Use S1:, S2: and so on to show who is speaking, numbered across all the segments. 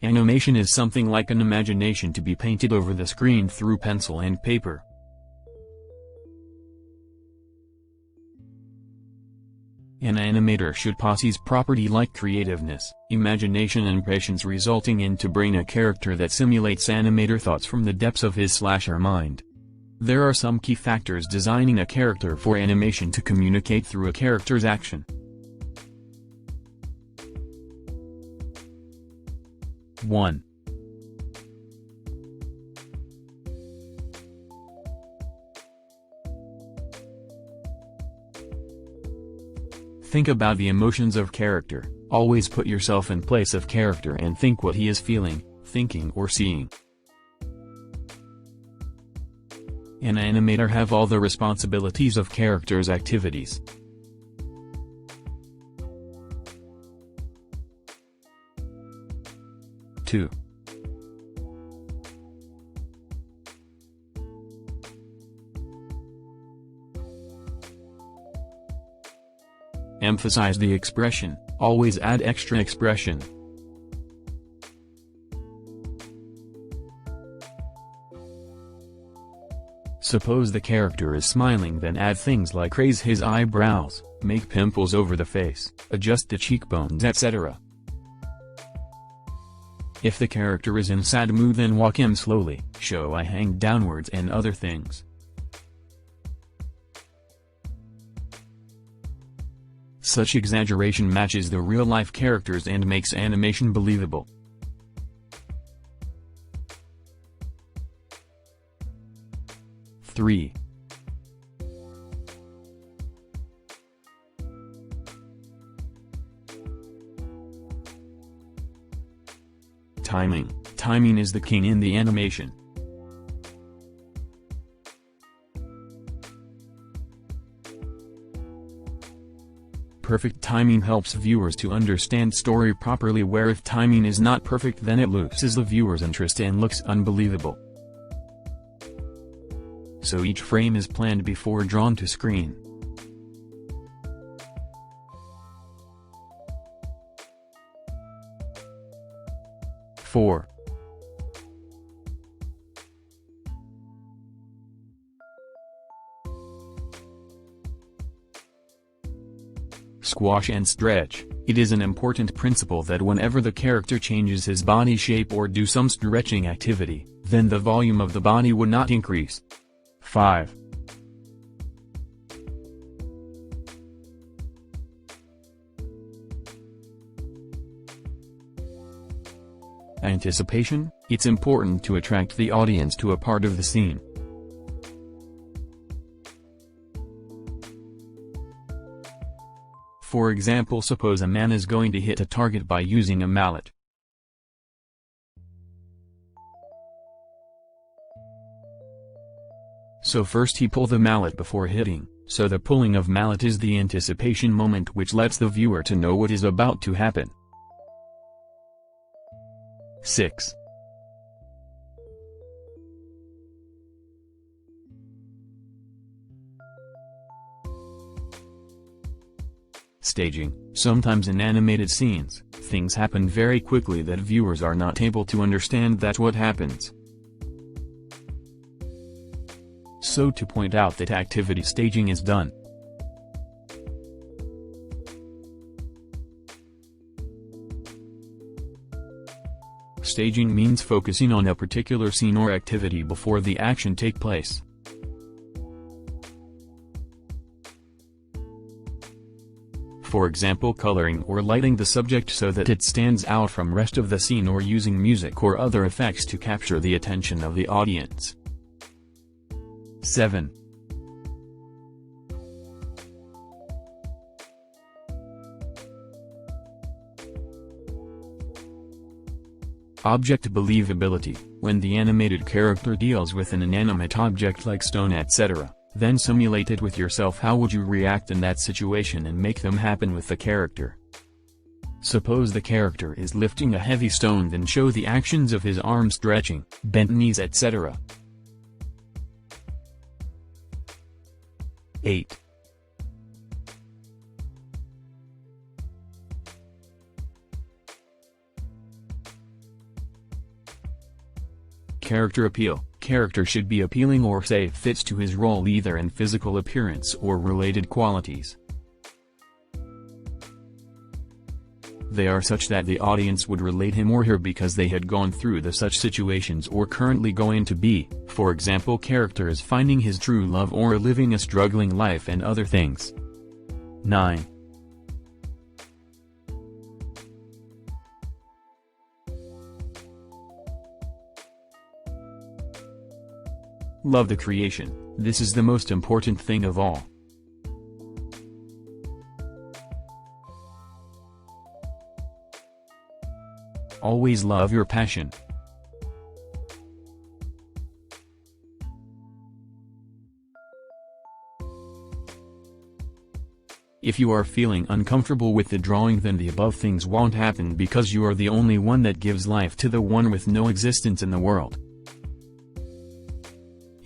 S1: Animation is something like an imagination to be painted over the screen through pencil and paper. An animator should possess property like creativeness, imagination and patience, resulting in to bring a character that simulates animator thoughts from the depths of his/her mind. There are some key factors designing a character for animation to communicate through a character's action. 1. Think about the emotions of character. Always put yourself in place of character and think what he is feeling, thinking or seeing. An animator have all the responsibilities of character's activities. 2. Emphasize the expression, always add extra expression. Suppose the character is smiling, then add things like raise his eyebrows, make pimples over the face, adjust the cheekbones, etc. If the character is in sad mood, then walk him slowly, show eye hang downwards and other things. Such exaggeration matches the real-life characters and makes animation believable. 3. Timing. Timing is the king in the animation. Perfect timing helps viewers to understand story properly, where if timing is not perfect, then it loses the viewer's interest and looks unbelievable. So each frame is planned before drawn to screen. 4. Squash and stretch. It is an important principle that whenever the character changes his body shape or do some stretching activity, then the volume of the body would not increase. 5. Anticipation. It's important to attract the audience to a part of the scene. For example, suppose a man is going to hit a target by using a mallet. So first he pull the mallet before hitting, so the pulling of mallet is the anticipation moment which lets the viewer to know what is about to happen. 6. Staging. Sometimes in animated scenes, things happen very quickly that viewers are not able to understand that what happens. So to point out that activity, staging is done. Staging means focusing on a particular scene or activity before the action take place. For example, coloring or lighting the subject so that it stands out from rest of the scene, or using music or other effects to capture the attention of the audience. 7. Object believability. When the animated character deals with an inanimate object like stone, etc., then simulate it with yourself. How would you react in that situation and make them happen with the character? Suppose the character is lifting a heavy stone, then show the actions of his arm stretching, bent knees, etc. 8. Character appeal. Character should be appealing or say fits to his role either in physical appearance or related qualities. They are such that the audience would relate him or her because they had gone through the such situations or currently going to be. For example, character is finding his true love or living a struggling life and other things. 9. Love the creation. This is the most important thing of all. Always love your passion. If you are feeling uncomfortable with the drawing, then the above things won't happen because you are the only one that gives life to the one with no existence in the world.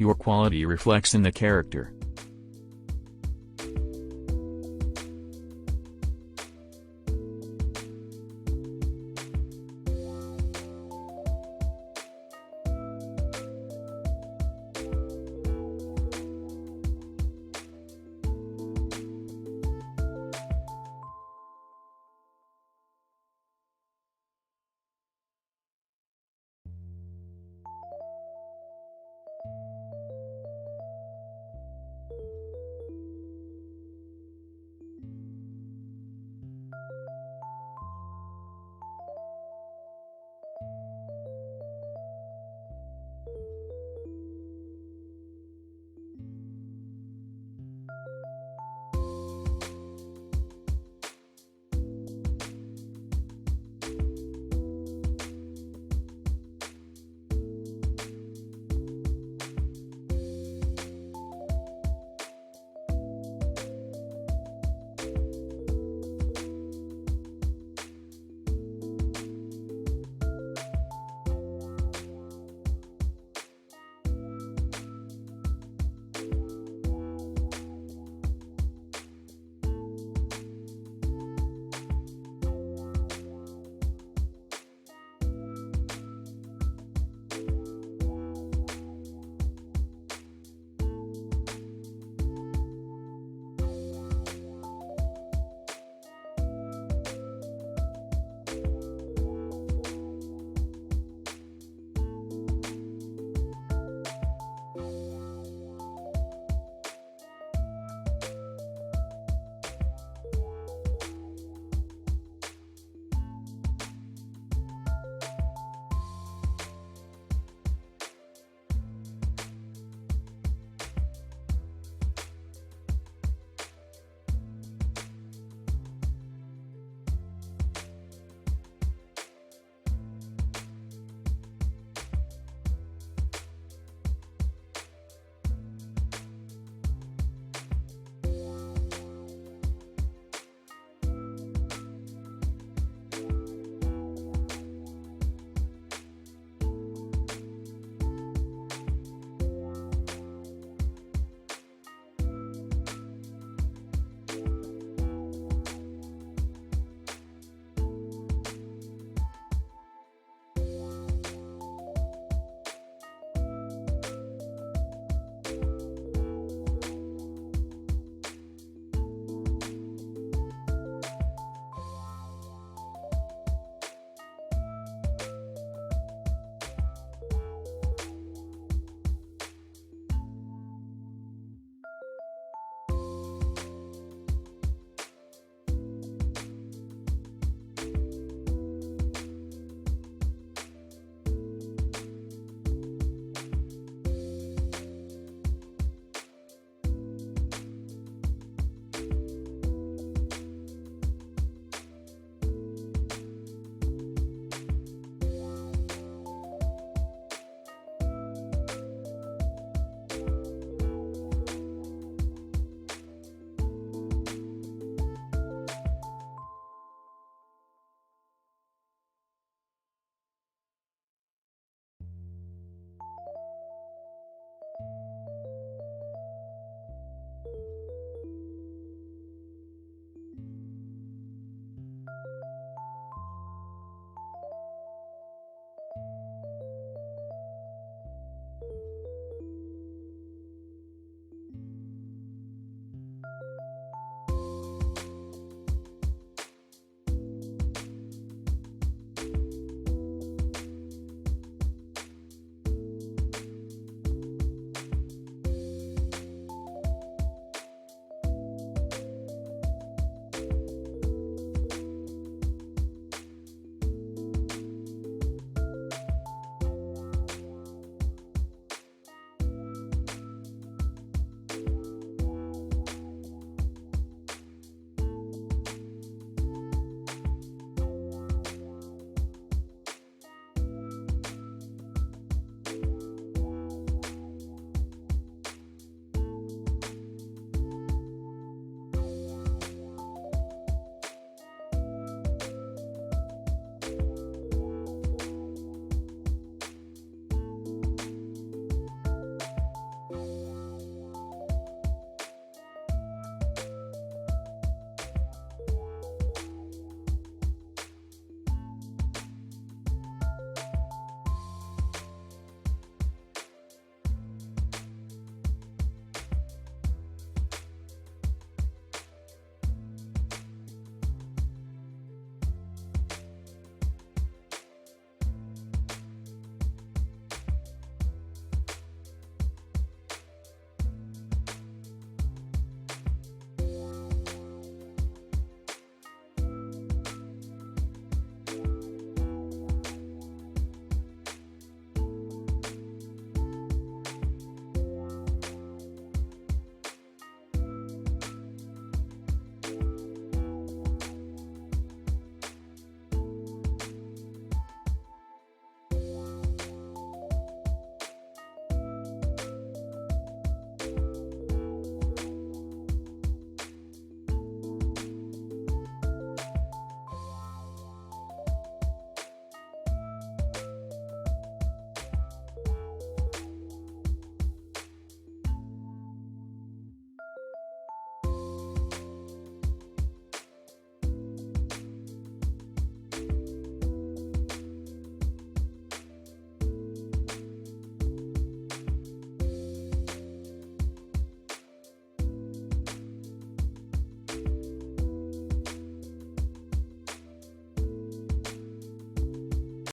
S1: Your quality reflects in the character.